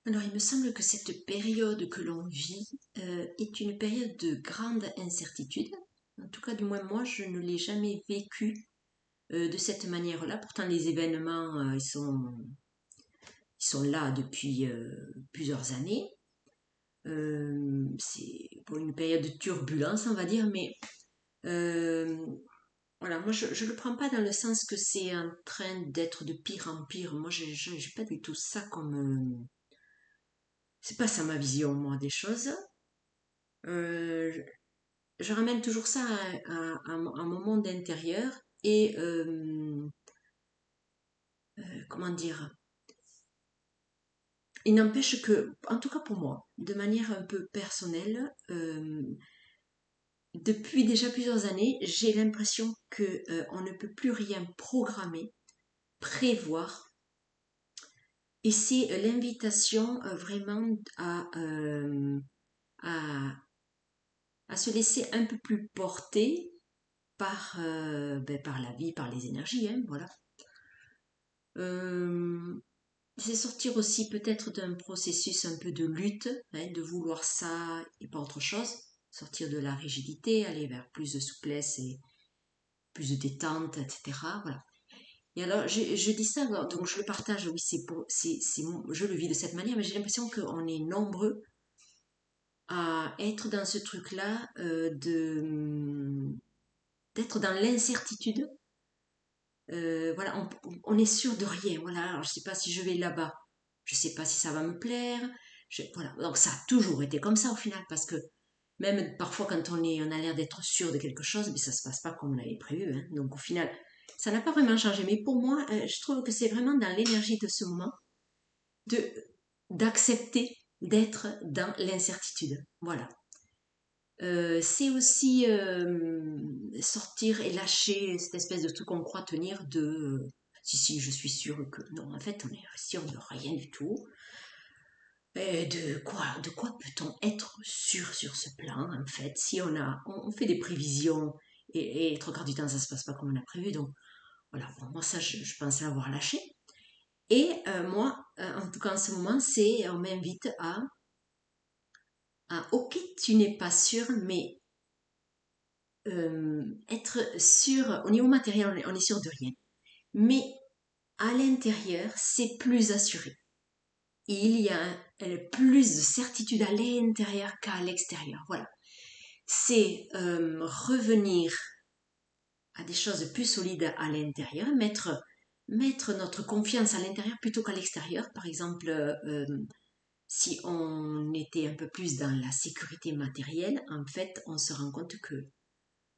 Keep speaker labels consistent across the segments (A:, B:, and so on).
A: Alors, il me semble que cette période que l'on vit est une période de grande incertitude. En tout cas, du moins moi, je ne l'ai jamais vécue de cette manière-là. Pourtant, les événements, ils sont là depuis plusieurs années. C'est pour une période de turbulence, on va dire, mais euh, voilà, moi, je ne le prends pas dans le sens que c'est en train d'être de pire en pire. Moi, j'ai pas du tout ça comme... c'est pas ça ma vision, moi, des choses. Euh, je ramène toujours ça à mon monde intérieur et comment dire, il n'empêche que, en tout cas pour moi, de manière un peu personnelle, depuis déjà plusieurs années, j'ai l'impression que on ne peut plus rien programmer, prévoir, et c'est l'invitation vraiment à, à se laisser un peu plus porter par la vie, par les énergies, hein, voilà. Euh, C'est sortir aussi peut-être d'un processus un peu de lutte, hein, de vouloir ça et pas autre chose, sortir de la rigidité, aller vers plus de souplesse et plus de détente, etc. Voilà. Et alors, je dis ça, donc je le partage, oui, je le vis de cette manière, mais j'ai l'impression qu'on est nombreux à être dans ce truc-là, d'être dans l'incertitude. Voilà, on est sûr de rien. Voilà, alors je sais pas si je vais là-bas, je sais pas si ça va me plaire. Voilà, donc ça a toujours été comme ça au final, parce que même parfois quand on a l'air d'être sûr de quelque chose, mais ça se passe pas comme on avait prévu, hein. Donc au final, ça n'a pas vraiment changé. Mais pour moi, je trouve que c'est vraiment dans l'énergie de ce moment de d'accepter d'être dans l'incertitude. Voilà. C'est aussi sortir et lâcher cette espèce de truc qu'on croit tenir de si, je suis sûre que non, en fait, on est sûr de rien du tout. Et de quoi peut-on être sûr sur ce plan, en fait, si on fait des prévisions et trois quarts du temps, ça se passe pas comme on a prévu. Donc, voilà, pour moi, ça, je pense l'avoir lâché. Et moi, en tout cas, en ce moment, on m'invite ok, tu n'es pas sûr, mais être sûr, au niveau matériel, on est sûr de rien. Mais à l'intérieur, c'est plus assuré. Il y a plus de certitude à l'intérieur qu'à l'extérieur. Voilà. C'est revenir à des choses plus solides à l'intérieur, mettre notre confiance à l'intérieur plutôt qu'à l'extérieur. Par exemple, si on était un peu plus dans la sécurité matérielle, en fait, on se rend compte que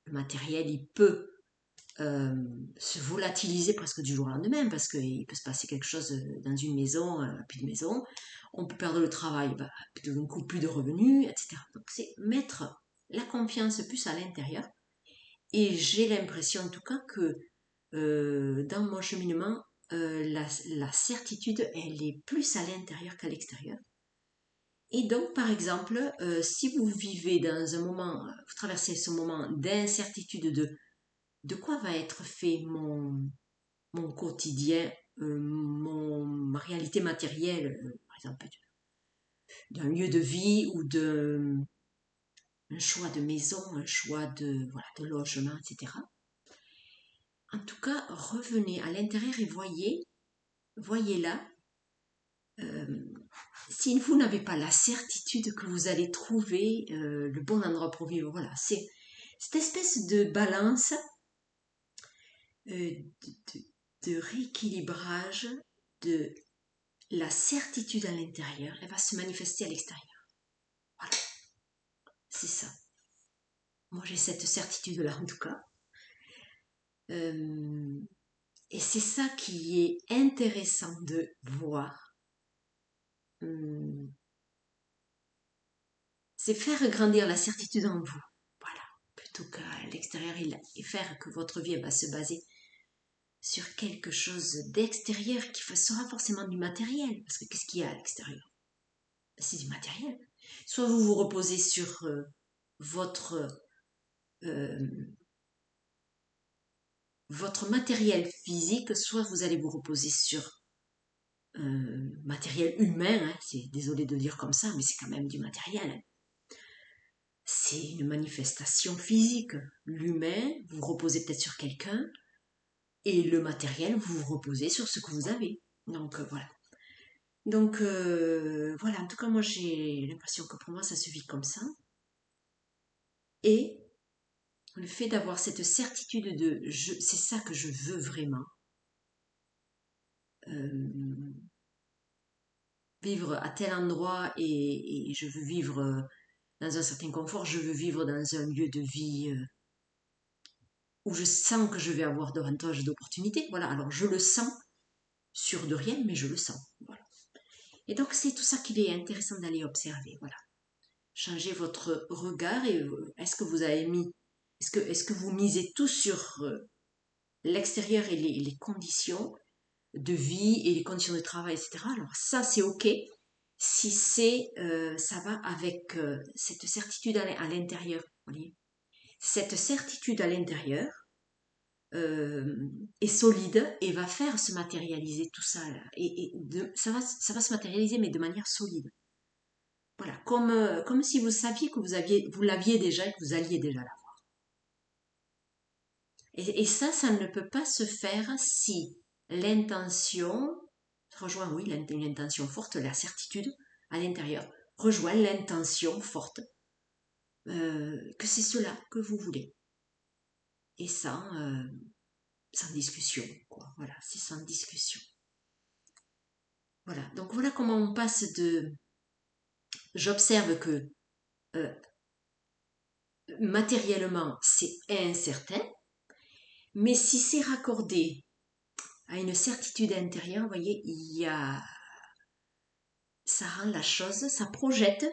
A: le matériel, il peut se volatiliser presque du jour au lendemain parce qu'il peut se passer quelque chose dans une maison, plus de maison, on peut perdre le travail, bah, d'un coup plus de revenus, etc. Donc c'est mettre la confiance plus à l'intérieur et j'ai l'impression en tout cas que dans mon cheminement, la certitude, elle est plus à l'intérieur qu'à l'extérieur. Et donc, par exemple, si vous vivez dans un moment, vous traversez ce moment d'incertitude de quoi va être fait mon quotidien, ma réalité matérielle, par exemple, d'un lieu de vie ou un choix de maison, un choix voilà, de logement, etc. En tout cas, revenez à l'intérieur et voyez là, euh, si vous n'avez pas la certitude que vous allez trouver le bon endroit pour vivre, voilà, c'est cette espèce de balance, de rééquilibrage, de la certitude à l'intérieur, elle va se manifester à l'extérieur. Voilà, c'est ça. Moi, j'ai cette certitude-là, en tout cas. Euh, et c'est ça qui est intéressant de voir. Euh, c'est faire grandir la certitude en vous. Voilà. Plutôt qu'à l'extérieur et faire que votre vie va se baser sur quelque chose d'extérieur qui sera forcément du matériel. Parce que qu'est-ce qu'il y a à l'extérieur? C'est du matériel. Soit vous vous reposez sur votre euh, votre matériel physique, soit vous allez vous reposer sur matériel humain, hein, c'est désolé de dire comme ça, mais c'est quand même du matériel. Hein. C'est une manifestation physique. L'humain, vous reposez peut-être sur quelqu'un, et le matériel, vous vous reposez sur ce que vous avez. Donc voilà. Donc voilà, en tout cas, moi j'ai l'impression que pour moi ça se vit comme ça. Et le fait d'avoir cette certitude de c'est ça que je veux vraiment, euh, vivre à tel endroit et je veux vivre dans un certain confort, je veux vivre dans un lieu de vie où je sens que je vais avoir davantage d'opportunités. Voilà, alors je le sens, sûr de rien, mais je le sens. Voilà. Et donc c'est tout ça qu'il est intéressant d'aller observer. Voilà. Changez votre regard et est-ce que vous avez mis, est-ce que vous misez tout sur l'extérieur et les conditions de vie et les conditions de travail, etc. Alors ça c'est ok si ça va avec cette certitude à l'intérieur. Voyez, cette certitude à l'intérieur est solide et va faire se matérialiser tout ça là. Ça va se matérialiser mais de manière solide. Voilà, comme si vous saviez que vous l'aviez déjà et que vous alliez déjà là. Et ça ne peut pas se faire si l'intention rejoint, oui, l'intention forte, la certitude à l'intérieur, rejoint l'intention forte que c'est cela que vous voulez. Et ça, sans discussion, quoi. Voilà, c'est sans discussion. Voilà, donc voilà comment on passe de... J'observe que euh, matériellement, c'est incertain, mais si c'est raccordé à une certitude intérieure, vous voyez, ça rend la chose, ça projette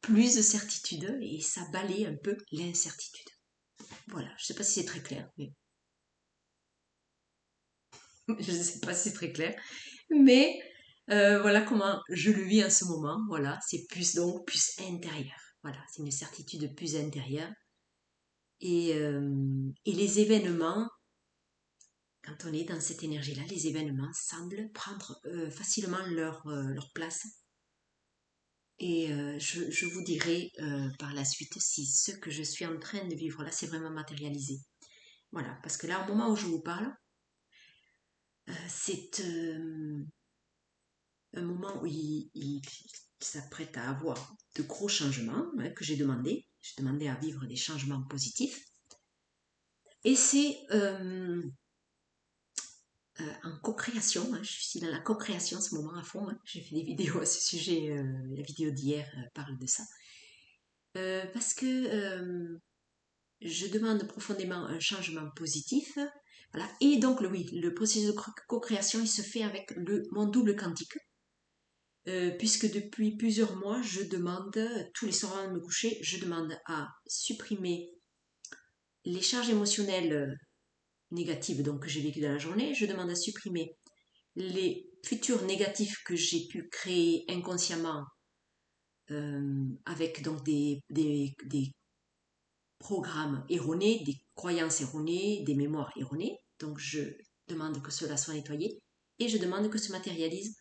A: plus de certitude et ça balaye un peu l'incertitude. Voilà, je ne sais pas si c'est très clair, mais je ne sais pas si c'est très clair, mais voilà comment je le vis en ce moment. Voilà, c'est plus intérieur. Voilà, c'est une certitude plus intérieure. Et les événements, quand on est dans cette énergie-là, les événements semblent prendre facilement leur place. Et je vous dirai par la suite si ce que je suis en train de vivre là, c'est vraiment matérialisé. Voilà, parce que là, au moment où je vous parle, c'est un moment où il s'apprête à avoir de gros changements que j'ai demandé. J'ai demandé à vivre des changements positifs. Et c'est en co-création. Hein, je suis dans la co-création en ce moment à fond. Hein. J'ai fait des vidéos à ce sujet. La vidéo d'hier parle de ça. Parce que je demande profondément un changement positif. Voilà. Et donc, oui, le processus de co-création, il se fait avec mon double quantique. Puisque depuis plusieurs mois, je demande, tous les soirs avant de me coucher, je demande à supprimer les charges émotionnelles négatives donc, que j'ai vécues dans la journée. Je demande à supprimer les futurs négatifs que j'ai pu créer inconsciemment avec donc des programmes erronés, des croyances erronées, des mémoires erronées. Donc je demande que cela soit nettoyé et je demande que se matérialise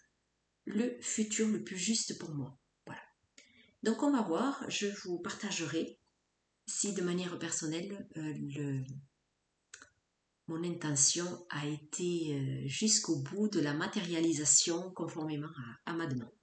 A: le futur le plus juste pour moi. Voilà. Donc on va voir, je vous partagerai si de manière personnelle mon intention a été jusqu'au bout de la matérialisation conformément à ma demande.